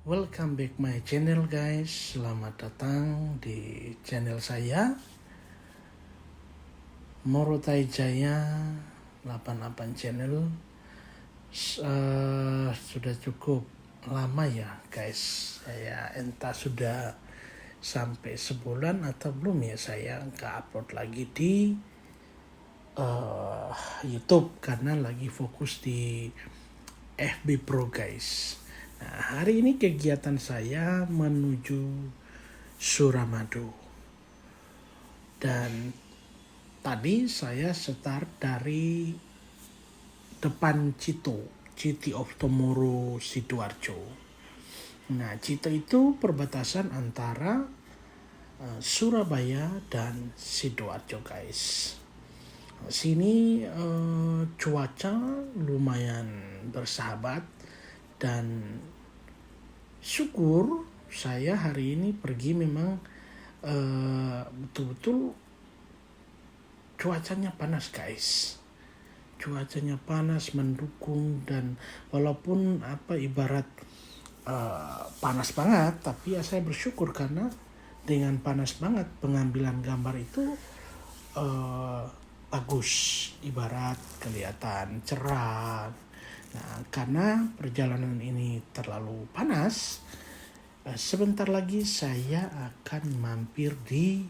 Welcome back my channel guys. Selamat datang di channel saya Morotai Jaya 88 channel. Sudah cukup lama ya guys. Saya entah sudah sampai sebulan atau belum ya saya nggak upload lagi di YouTube karena lagi fokus di FB Pro guys. Nah, hari ini kegiatan saya menuju Suramadu. Dan tadi saya start dari depan City of Tomorrow Sidoarjo. Nah, Cito itu perbatasan antara Surabaya dan Sidoarjo guys. Sini cuaca lumayan bersahabat dan syukur saya hari ini pergi memang betul-betul cuacanya panas guys. Cuacanya panas mendukung dan walaupun ibarat panas banget, tapi ya saya bersyukur karena dengan panas banget pengambilan gambar itu bagus, ibarat kelihatan cerah. Nah, karena perjalanan ini terlalu panas, sebentar lagi saya akan mampir di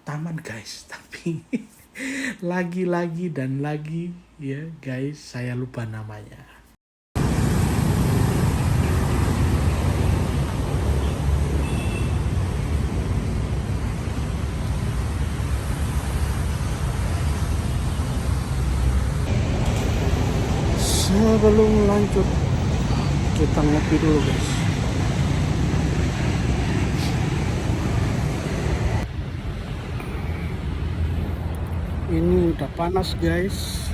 taman guys. Tapi lagi-lagi dan lagi ya guys, saya lupa namanya. Sebelum lanjut kita ngopi dulu guys. Ini udah panas guys.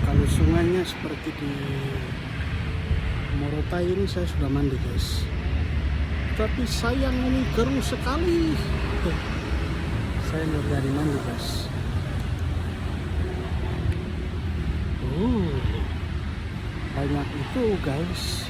Kalau sungainya seperti di Morotai ini saya sudah mandi guys. Tapi sayang ini keruh sekali. Saya nggak jadi mandi guys. Banyak itu guys.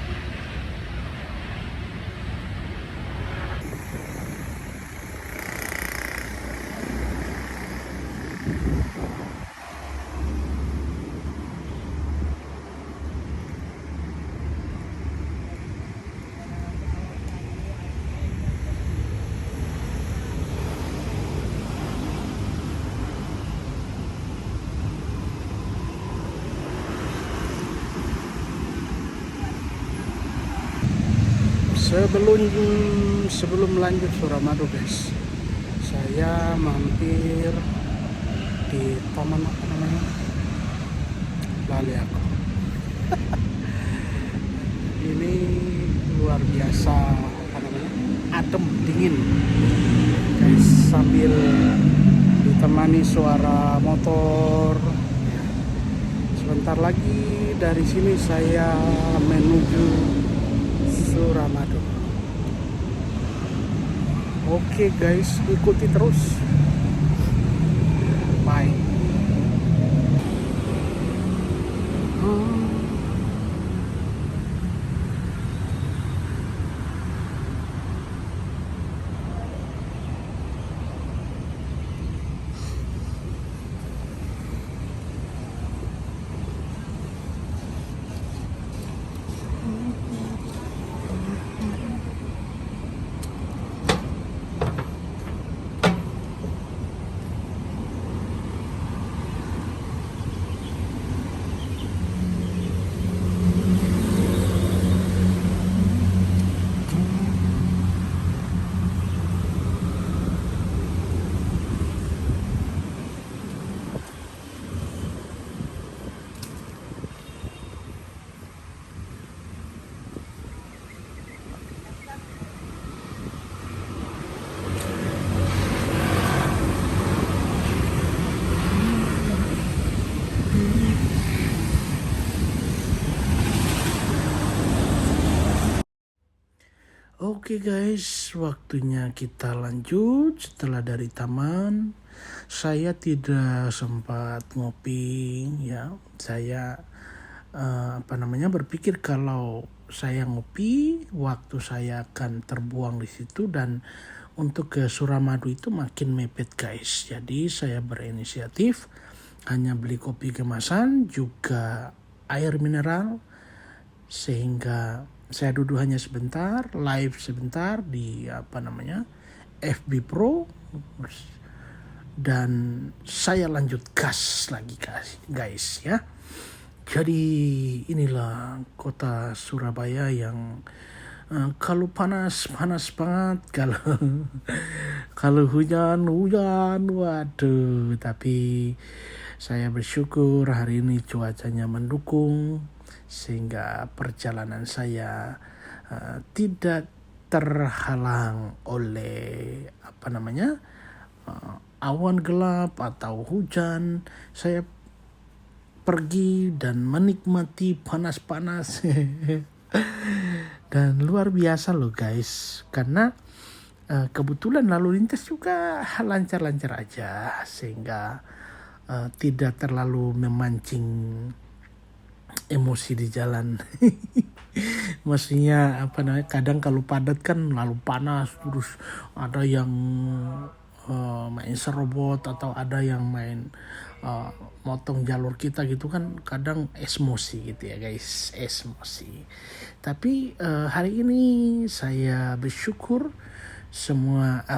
Sebelum lanjut Suramadu guys, saya mampir di taman apa namanya, lali aku. Ini luar biasa adem dingin guys, sambil ditemani suara motor. Sebentar lagi dari sini saya menuju Suramadu. Oke guys, ikuti terus. Bye. Oke guys, waktunya kita lanjut. Setelah dari taman, saya tidak sempat ngopi ya. Saya berpikir kalau saya ngopi, waktu saya akan terbuang di situ, dan untuk ke Suramadu itu makin mepet guys. Jadi saya berinisiatif hanya beli kopi kemasan, juga air mineral, sehingga saya duduk hanya sebentar, live sebentar di FB Pro, dan saya lanjut gas lagi guys ya. Jadi inilah kota Surabaya yang kalau panas banget, kalau hujan, waduh. Tapi saya bersyukur hari ini cuacanya mendukung sehingga perjalanan saya tidak terhalang oleh awan gelap atau hujan. Saya pergi dan menikmati panas-panas dan luar biasa loh guys, karena kebetulan lalu lintas juga lancar-lancar aja, sehingga tidak terlalu memancing emosi di jalan. Maksudnya kadang kalau padat kan lalu panas, terus ada yang main serobot atau ada yang main motong jalur kita gitu kan, kadang emosi gitu ya guys, emosi. Tapi hari ini saya bersyukur semua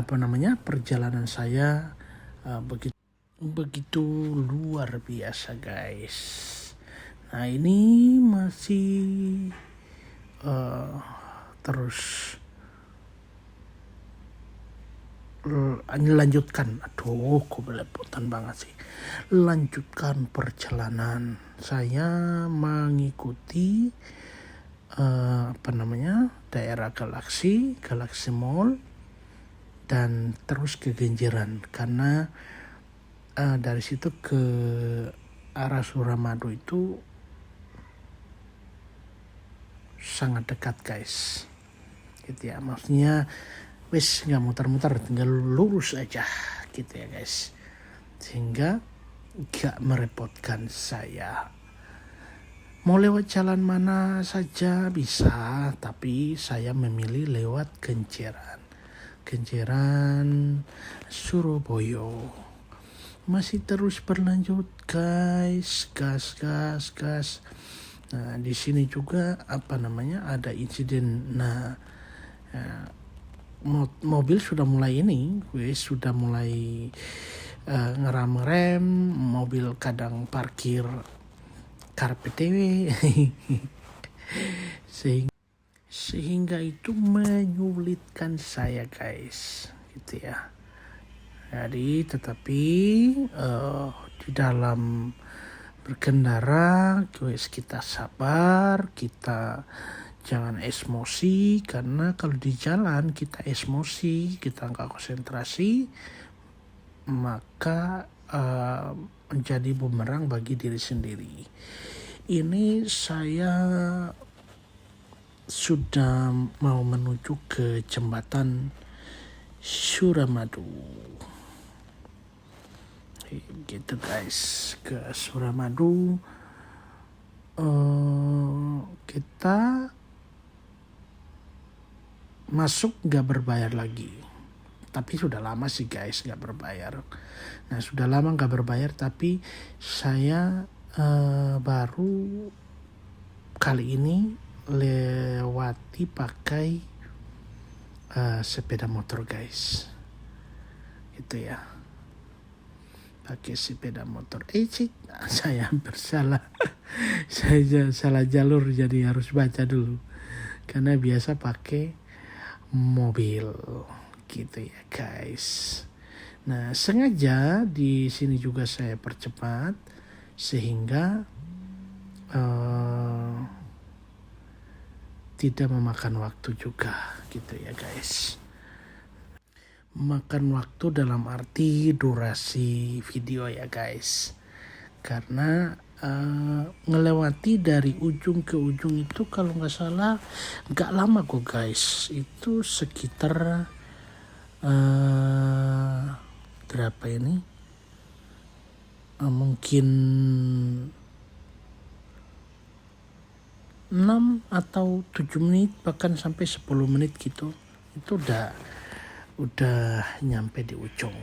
perjalanan saya begitu luar biasa guys. Nah ini masih terus lanjutkan, kok belepotan banget sih, lanjutkan perjalanan saya mengikuti daerah Galaxy Mall, dan terus ke Kenjeran, karena dari situ ke arah Suramadu itu sangat dekat guys, gitu ya. Maksudnya wis nggak muter-muter, tinggal lurus aja gitu ya guys, sehingga gak merepotkan saya. Mau lewat jalan mana saja bisa, tapi saya memilih lewat Kenjeran Surabaya. Masih terus berlanjut guys, gas. Nah di sini juga ada insiden. Nah mobil sudah mulai sudah mulai ngerem, mobil kadang parkir karpet dewe sehingga itu menyulitkan saya guys, gitu ya. Jadi tetapi di dalam berkendara guys, kita sabar, kita jangan emosi, karena kalau di jalan kita emosi, kita nggak konsentrasi, maka menjadi bumerang bagi diri sendiri. Ini saya sudah mau menuju ke jembatan Suramadu, gitu guys, ke Suramadu. Kita masuk gak berbayar lagi, tapi sudah lama sih guys gak berbayar. Nah sudah lama gak berbayar, tapi saya baru kali ini lewati pakai sepeda motor guys, gitu ya, pakai sepeda motor. Saya bersalah saya salah jalur, jadi harus baca dulu, karena biasa pakai mobil, gitu ya guys. Nah sengaja di sini juga saya percepat sehingga tidak memakan waktu juga, gitu ya guys. Makan waktu dalam arti durasi video ya guys, karena ngelewati dari ujung ke ujung itu kalau nggak salah nggak lama kok guys, itu sekitar berapa ini, mungkin 6 atau 7 menit bahkan sampai 10 menit gitu, itu udah nyampe di ujung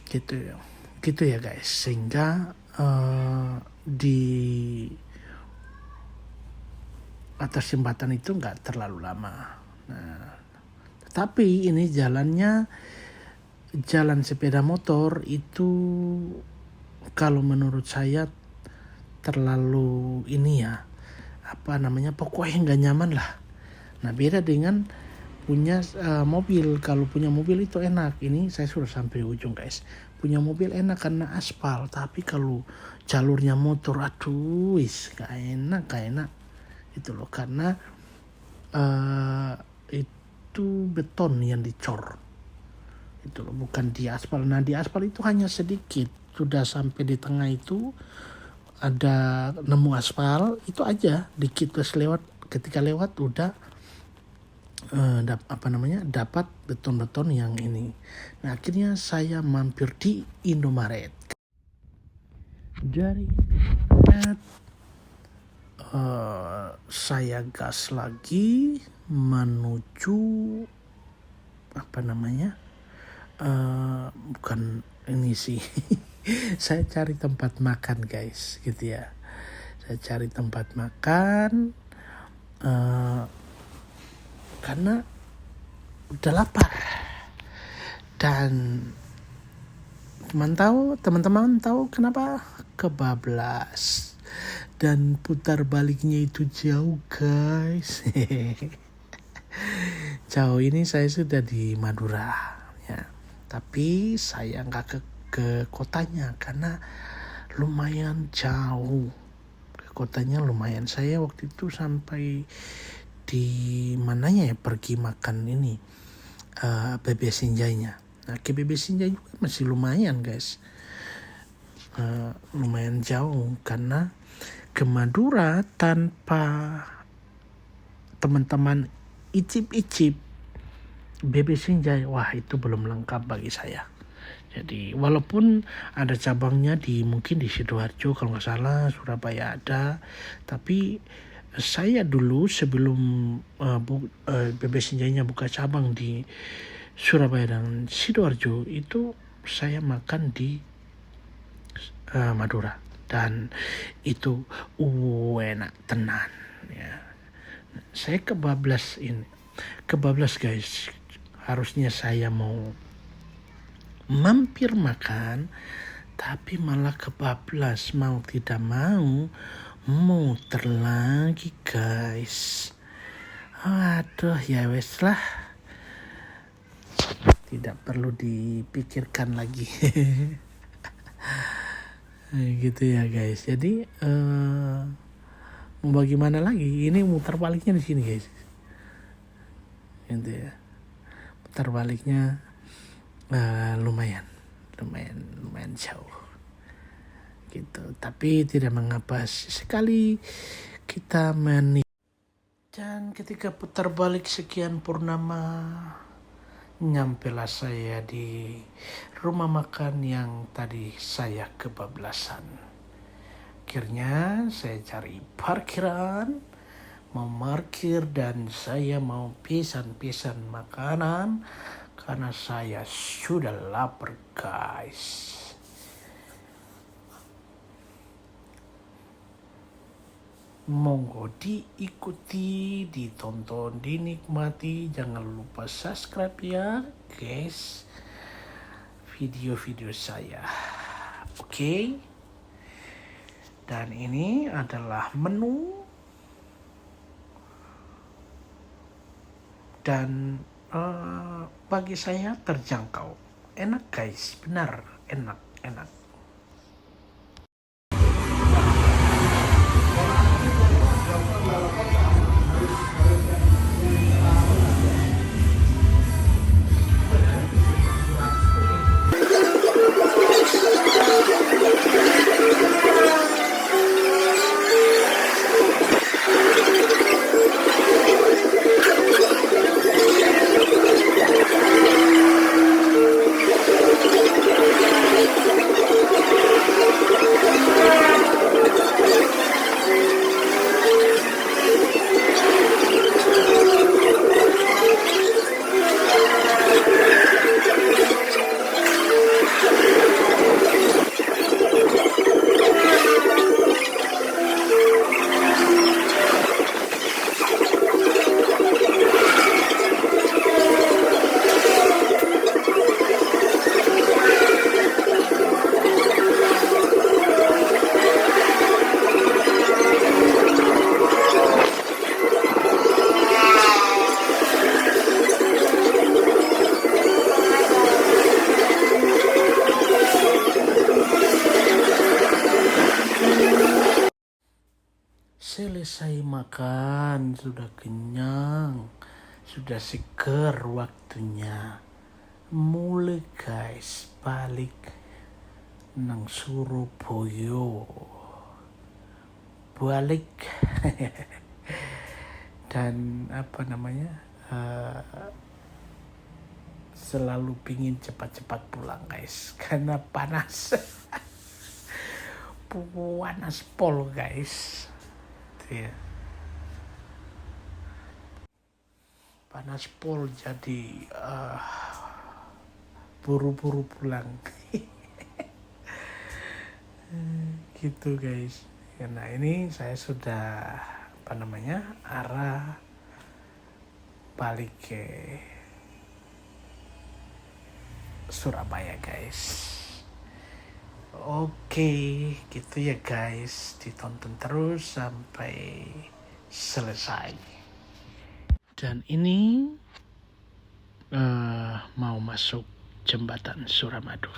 gitu ya guys. Sehingga di atas jembatan itu nggak terlalu lama. Nah, tetapi ini jalan sepeda motor itu kalau menurut saya terlalu pokoknya nggak nyaman lah. Nah, beda dengan punya mobil. Kalau punya mobil itu enak. Ini saya sudah sampai ujung guys. Punya mobil enak karena aspal, tapi kalau jalurnya motor, aduh, gak enak itu loh, karena itu beton yang dicor itu loh, bukan di aspal. Nah, di aspal itu hanya sedikit, sudah sampai di tengah itu ada nemu aspal itu aja dikit, terus ketika lewat udah dapat beton-beton yang ini. Nah, akhirnya saya mampir di Indomaret. Dari Indomaret saya gas lagi menuju bukan ini sih saya cari tempat makan guys gitu ya. Saya cari tempat makan karena udah lapar. Dan teman-teman tahu kenapa? Kebablas. Dan putar baliknya itu jauh guys. Jauh. Ini saya sudah di Madura ya. Tapi saya nggak ke kotanya karena lumayan jauh. Ke kotanya lumayan. Saya waktu itu sampai di mananya ya, pergi makan ini Bebek Sinjainya. Nah, ke Bebek Sinjai juga masih lumayan guys. Lumayan jauh karena ke Madura tanpa teman-teman icip-icip Bebek Sinjai, wah itu belum lengkap bagi saya. Jadi walaupun ada cabangnya mungkin di Sidoarjo kalau nggak salah, Surabaya ada, tapi saya dulu sebelum Bebek Sinjainya buka cabang di Surabaya dan Sidoarjo, itu saya makan di Madura dan itu enak tenan ya. Saya kebablas guys. Harusnya saya mau mampir makan, tapi malah kebablas. Mau tidak mau muter lagi guys. Aduh, ya wes lah, tidak perlu dipikirkan lagi. Gitu ya guys. Jadi mau bagaimana lagi? Ini muter baliknya di sini guys. Gitu ya. Muter baliknya lumayan jauh. Gitu. Tapi tidak mengapa, sekali kita dan ketika putar balik sekian purnama, nyampelah saya di rumah makan yang tadi saya kebablasan. Akhirnya saya cari parkiran, mau parkir, dan saya mau pesan makanan karena saya sudah lapar guys. Monggo diikuti, ditonton, dinikmati. Jangan lupa subscribe ya guys video-video saya. Oke. Dan ini adalah menu dan bagi saya terjangkau. Enak guys, benar enak. makan, sudah kenyang, sudah seger waktunya. Mulai guys, balik nang Surabaya. Balik dan selalu pingin cepat-cepat pulang guys, karena panas. Panas pol guys. Ya. Panas pol, jadi buru-buru pulang. Gitu guys. Nah ini saya sudah arah balik ke Surabaya guys. Oke, gitu ya guys. Ditonton terus sampai selesai. Dan ini mau masuk jembatan Suramadu.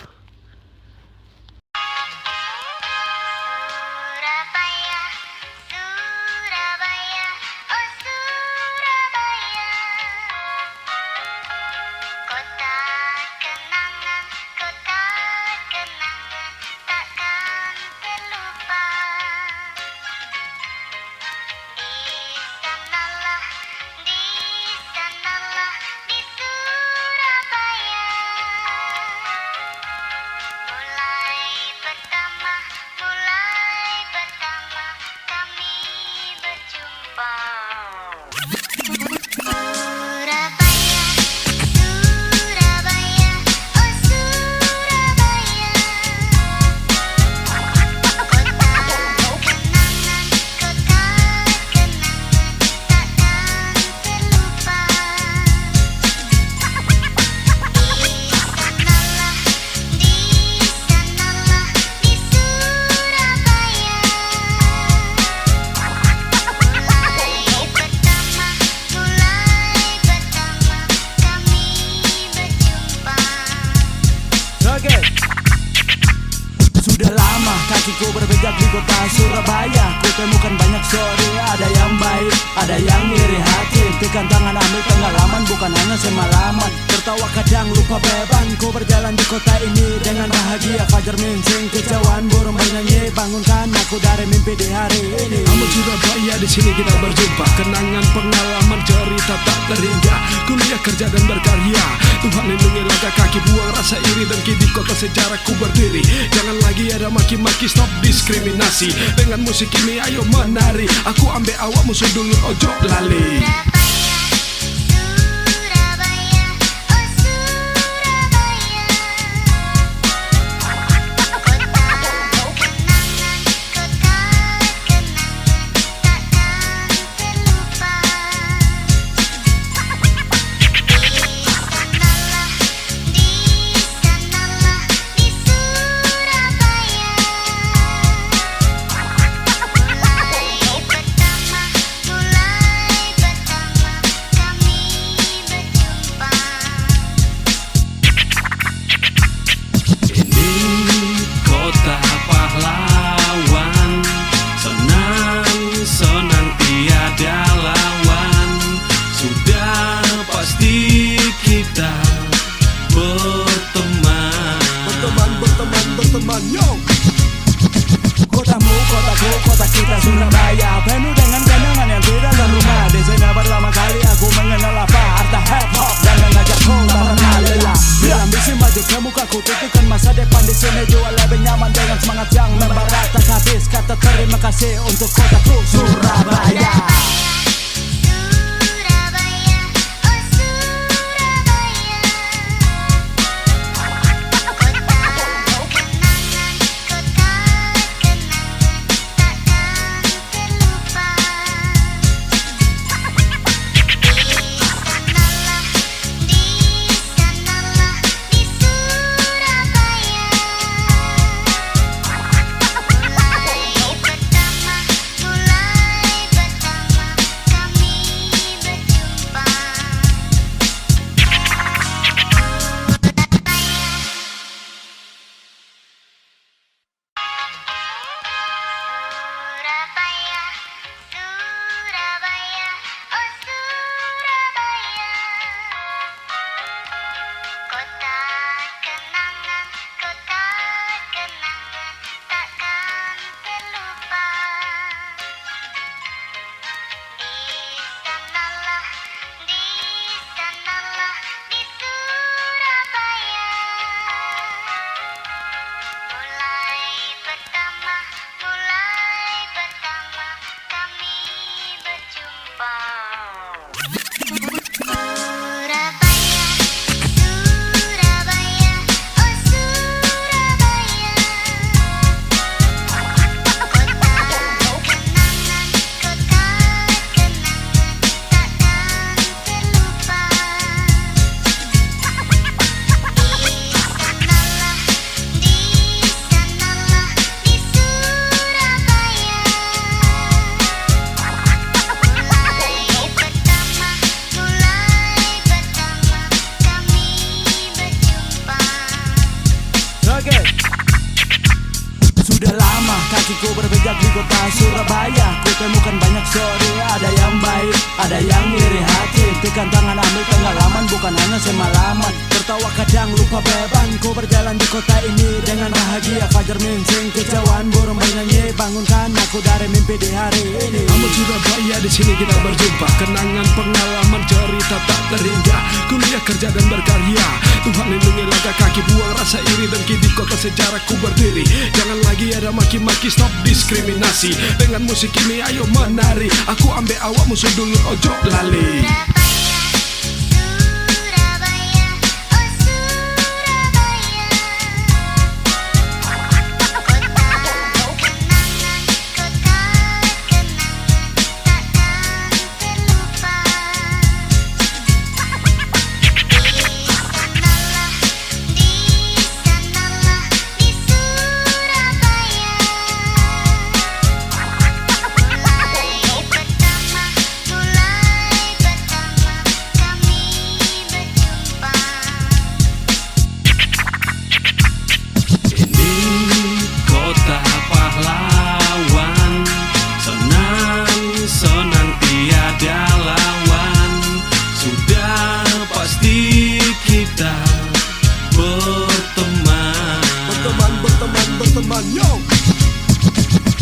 Sudah lama kakiku berpijak di kota Surabaya. Ku temukan banyak story, ada yang baik, ada yang iri hati. Tekan tangan ambil pengalaman, bukan hanya semalaman. Tertawa kadang lupa beban. Ku berjalan di kota ini dengan bahagia. Fajar mincing, kejauhan burung bernyanyi. Bangunkan aku dari mimpi di hari ini. Kamu Surabaya, di sini kita berjumpa. Kenangan, pengalaman, cerita tak terhingga. Kuliah, kerja dan berkarya. Tuhan lindungi langkah kaki, buang rasa iri dengki. Di kota sejarahku berdiri. Jangan lagi ada maki-maki, stop diskriminasi. Dengan musik ini ayo menari. Aku ambil awakmu sedulur, ojo lali. Kotamu, kotaku, kota kita Surabaya, penuh dengan kenangan yang tidak terlupa. Di sini pertama kali aku mengenal apa arti hip hop dan mengajakku tak pernah lelah. Berambisi maju ke mukaku, tentukan masa depan di sini jual lebih nyaman dengan semangat yang membara tak habis. Kata terima kasih untuk kotaku Surabaya. sorry. Ada yang baik, ada yang iri hati. Tekan tangan ambil pengalaman, bukan hanya semalaman. Tertawa kadang lupa beban. Ku berjalan di kota ini dengan bahagia. Fajar mincing, kejauhan burung bernyanyi. Bangunkan aku dari mimpi di hari ini. Namun Surabaya, di sini kita berjumpa. Kenangan, pengalaman, cerita tak terhingga. Kuliah, kerja dan berkarya. Tuhan lindungi langkah kaki, buang rasa iri dengki. Di kota sejarah ku berdiri. Jangan lagi ada maki-maki, stop diskriminasi. Dengan musik ini ayo menari. Aku ambil awakmu dulu, ojo lali.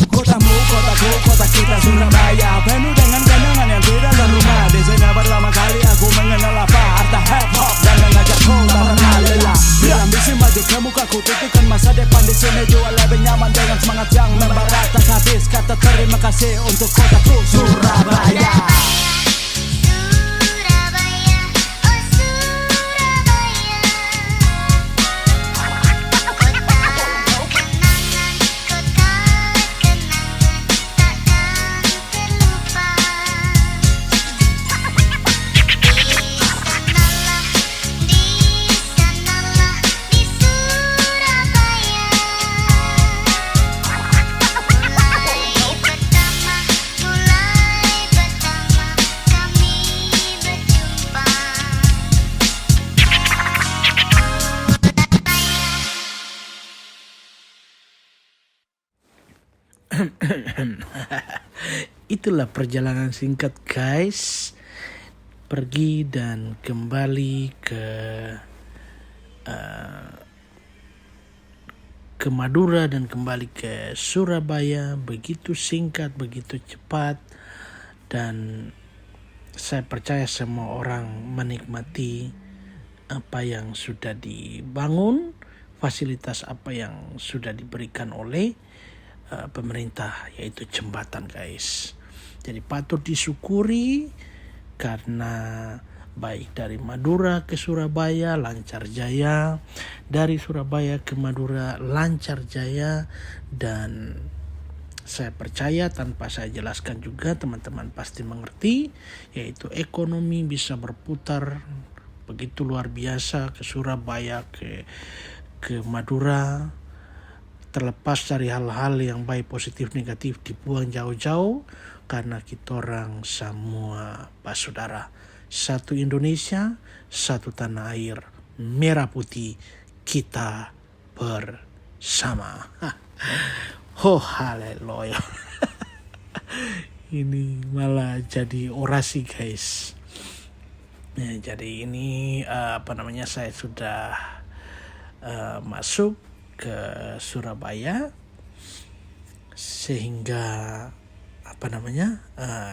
Kotamu, kotaku, kota kita Surabaya, penuh dengan kenangan yang tidak terlupa. Di sana pertama kali aku mengenal apa arti hip hop dan mengajakku karena lelah. Berambisi maju ke mukaku, tentukan masa depan di sini jual lebih nyaman dengan semangat yang membara tak habis. Kata terima kasih untuk kotaku Surabaya. Itulah perjalanan singkat guys, pergi dan kembali ke Madura dan kembali ke Surabaya. Begitu singkat, begitu cepat, dan saya percaya semua orang menikmati apa yang sudah dibangun, fasilitas apa yang sudah diberikan oleh pemerintah, yaitu jembatan guys. Jadi patut disyukuri karena baik dari Madura ke Surabaya lancar jaya, dari Surabaya ke Madura lancar jaya, dan saya percaya tanpa saya jelaskan juga teman-teman pasti mengerti, yaitu ekonomi bisa berputar begitu luar biasa ke Surabaya, ke Madura. Terlepas dari hal-hal yang baik, positif, negatif dibuang jauh-jauh, karena kita orang semua bersaudara. Satu Indonesia, satu tanah air, merah putih, kita bersama. Oh haleluya. Ini malah jadi orasi guys. Ya, jadi ini saya sudah masuk ke Surabaya, sehingga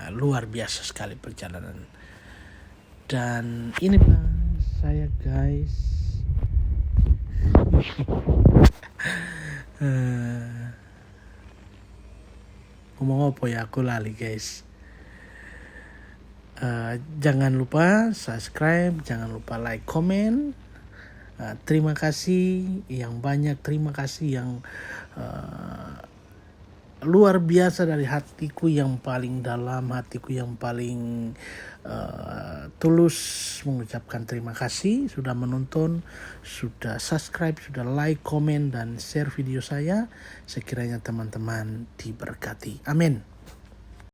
luar biasa sekali perjalanan. Dan ini saya guys. Ngomong apa ya, aku lali guys. Jangan lupa subscribe, jangan lupa like, comment. Terima kasih yang banyak, terima kasih yang luar biasa dari hatiku yang paling dalam, hatiku yang paling tulus mengucapkan terima kasih sudah menonton, sudah subscribe, sudah like, comment, dan share video saya. Sekiranya teman-teman diberkati. Amin.